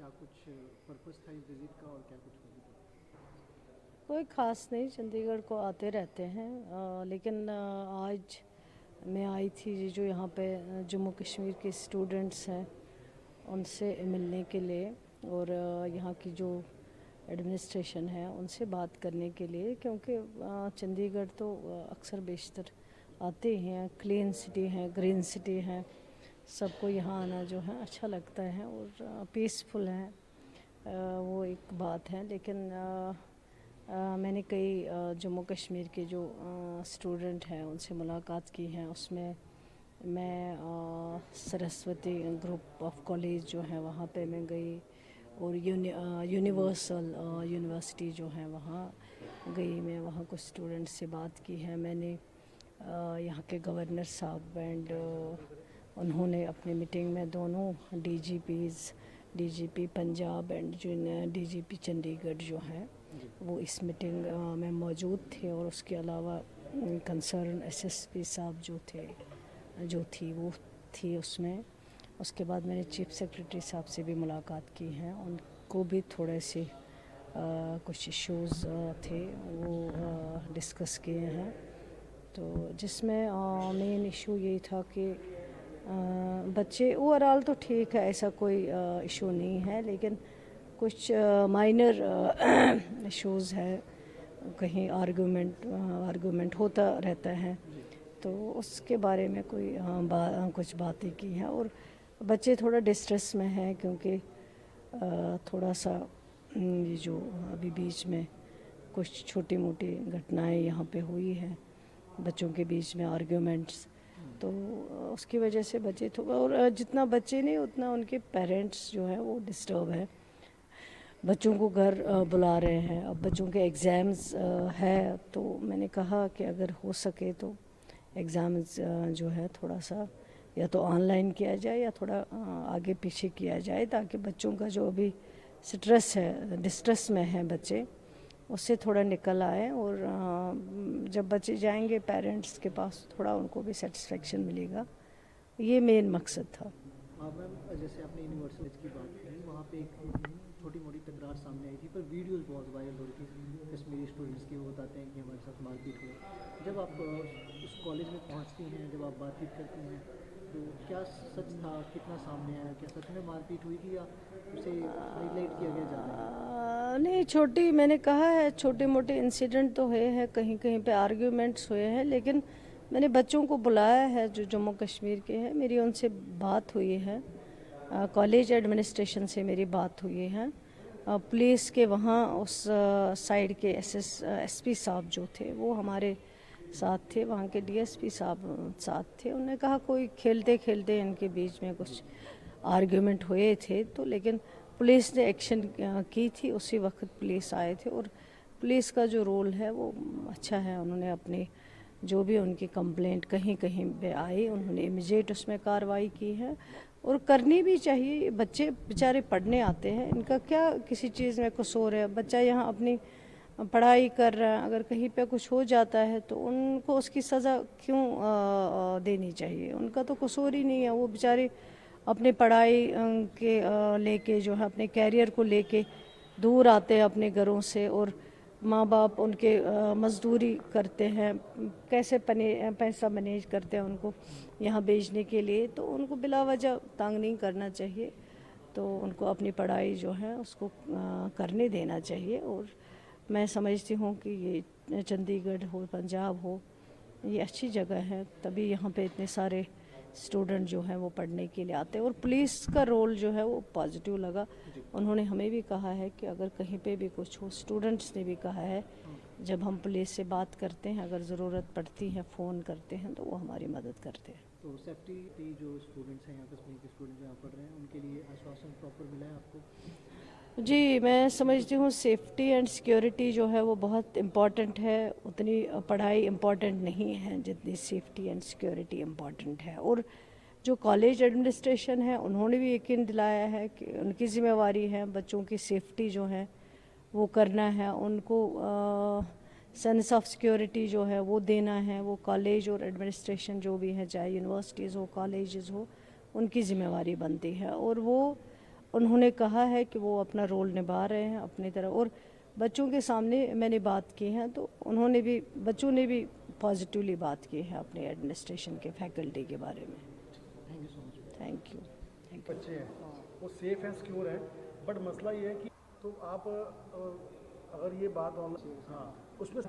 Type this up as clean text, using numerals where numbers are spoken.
क्या कुछ पर्पस था इस विज़िट का और क्या कुछ होगी? कोई ख़ास नहीं, चंडीगढ़ को आते रहते हैं लेकिन आज मैं आई थी ये जो यहाँ पे जम्मू कश्मीर के स्टूडेंट्स हैं उनसे मिलने के लिए और यहाँ की जो एडमिनिस्ट्रेशन है उनसे बात करने के लिए, क्योंकि चंडीगढ़ तो अक्सर बेशतर आते ही हैं। क्लीन सिटी है, ग्रीन सिटी है, सबको यहाँ आना जो है अच्छा लगता है और पीसफुल है। वो एक बात है, लेकिन मैंने कई जम्मू कश्मीर के जो स्टूडेंट हैं उनसे मुलाकात की है। उसमें मैं सरस्वती ग्रुप ऑफ कॉलेज जो है वहाँ पे मैं गई और यूनिवर्सल यूनिवर्सिटी जो है वहाँ गई। मैं वहाँ कुछ स्टूडेंट्स से बात की है मैंने। यहाँ के गवर्नर साहब एंड उन्होंने अपनी मीटिंग में दोनों डीजीपी पंजाब एंड जो डीजीपी चंडीगढ़ जो हैं वो इस मीटिंग में मौजूद थे, और उसके अलावा कंसर्न एसएसपी साहब जो थी वो थी उसमें। उसके बाद मैंने चीफ सेक्रेटरी साहब से भी मुलाकात की है, उनको भी थोड़े से कुछ इश्यूज़ थे वो डिस्कस किए हैं। तो जिसमें मेन इशू यही था कि बच्चे ओवरऑल तो ठीक है, ऐसा कोई इशू नहीं है, लेकिन कुछ माइनर इश्यूज़ है। कहीं आर्गुमेंट होता रहता है, तो उसके बारे में कोई कुछ बातें की हैं। और बच्चे थोड़ा डिस्ट्रेस में हैं, क्योंकि थोड़ा सा ये जो अभी बीच में कुछ छोटी मोटी घटनाएं यहाँ पे हुई हैं, बच्चों के बीच में आर्ग्यूमेंट्स, तो उसकी वजह से बच्चे और जितना बच्चे नहीं उतना उनके पेरेंट्स जो हैं वो डिस्टर्ब है। बच्चों को घर बुला रहे हैं। अब बच्चों के एग्ज़ाम्स है, तो मैंने कहा कि अगर हो सके तो एग्ज़ाम्स जो है थोड़ा सा या तो ऑनलाइन किया जाए या थोड़ा आगे पीछे किया जाए, ताकि बच्चों का जो अभी स्ट्रेस है, डिस्ट्रेस में है बच्चे, उससे थोड़ा निकल आए। और जब बच्चे जाएंगे पेरेंट्स के पास थोड़ा उनको भी सेटिस्फेक्शन मिलेगा, ये मेन मकसद था। हाँ मैम, जैसे आपने यूनिवर्सल की बात की, वहाँ पे एक छोटी मोटी तकरार सामने आई थी, पर वीडियोस बहुत वायरल हो रही थी कश्मीरी स्टूडेंट्स की। वो बताते हैं कि हमारे साथ मारपीट हुआ। जब आप उस कॉलेज में पहुँचती हैं, जब आप बातचीत करती हैं, तो क्या सच था, कितना सामने आया, क्या सच में मारपीट हुई थी या उसे हाईलाइट किया गया ज़्यादा ही? नहीं, छोटी मैंने कहा है छोटे मोटे इंसिडेंट तो हुए हैं, कहीं कहीं पे आर्ग्यूमेंट्स हुए हैं, लेकिन मैंने बच्चों को बुलाया है जो जम्मू कश्मीर के हैं, मेरी उनसे बात हुई है। कॉलेज एडमिनिस्ट्रेशन से मेरी बात हुई है। पुलिस के वहाँ उस साइड के एसपी साहब जो थे वो हमारे साथ थे, वहाँ के डीएसपी साहब साथ थे। उन्होंने कहा कोई खेलते खेलते इनके बीच में कुछ आर्ग्यूमेंट हुए थे, तो लेकिन पुलिस ने एक्शन की थी। उसी वक्त पुलिस आए थे, और पुलिस का जो रोल है वो अच्छा है। उन्होंने अपनी जो भी उनकी कंप्लेंट कहीं कहीं पे आई, उन्होंने इमीडिएट उसमें कार्रवाई की है, और करनी भी चाहिए। बच्चे बेचारे पढ़ने आते हैं, इनका क्या किसी चीज़ में कसूर है? बच्चा यहाँ अपनी पढ़ाई कर रहा है, अगर कहीं पे कुछ हो जाता है तो उनको उसकी सज़ा क्यों देनी चाहिए? उनका तो कसूर ही नहीं है। वो बेचारे अपनी पढ़ाई के लेके जो है अपने कैरियर को लेके दूर आते हैं अपने घरों से, और माँ बाप उनके मजदूरी करते हैं, कैसे पैसा मैनेज करते हैं उनको यहाँ भेजने के लिए, तो उनको बिला वजह तंग नहीं करना चाहिए। तो उनको अपनी पढ़ाई जो है उसको करने देना चाहिए। और मैं समझती हूँ कि ये चंडीगढ़ हो, पंजाब हो, ये अच्छी जगह है, तभी यहाँ पे इतने सारे स्टूडेंट जो हैं वो पढ़ने के लिए आते हैं। और पुलिस का रोल जो है वो पॉजिटिव लगा। उन्होंने हमें भी कहा है कि अगर कहीं पे भी कुछ हो, स्टूडेंट्स ने भी कहा है, जब हम पुलिस से बात करते हैं, अगर ज़रूरत पड़ती है फ़ोन करते हैं तो वो हमारी मदद करते हैं। तो सेफ्टी जो स्टूडेंट्स हैं यहाँ, कश्मीर के स्टूडेंट जो यहाँ पढ़ रहे हैं, उनके लिए आश्वासन प्रॉपर मिला है आपको? जी, मैं समझती हूँ सेफ्टी एंड सिक्योरिटी जो है वो बहुत इम्पॉर्टेंट है। उतनी पढ़ाई इम्पॉर्टेंट नहीं है जितनी सेफ्टी एंड सिक्योरिटी इम्पॉर्टेंट है। और जो कॉलेज एडमिनिस्ट्रेशन है उन्होंने भी यकीन दिलाया है कि उनकी ज़िम्मेवारी है बच्चों की सेफ्टी जो है वो करना है। उनको सेंस ऑफ सिक्योरिटी जो है वो देना है। वो कॉलेज और एडमिनिस्ट्रेशन जो भी है, चाहे यूनिवर्सिटीज़ हो, कॉलेजेस हो, उनकी ज़िम्मेवारी बनती है। और वो उन्होंने कहा है कि वो अपना रोल निभा रहे हैं अपनी तरह, और बच्चों के सामने मैंने बात की है तो उन्होंने भी, बच्चों ने भी पॉजिटिवली बात की है अपने एडमिनिस्ट्रेशन के, फैकल्टी के बारे में। Thank you so much. Thank you. बच्चे हैं वो सेफ हैं, सिक्योर हैं, बट मसला ये है कि तो आप अगर ये बात ऑनलाइन, हाँ उसमें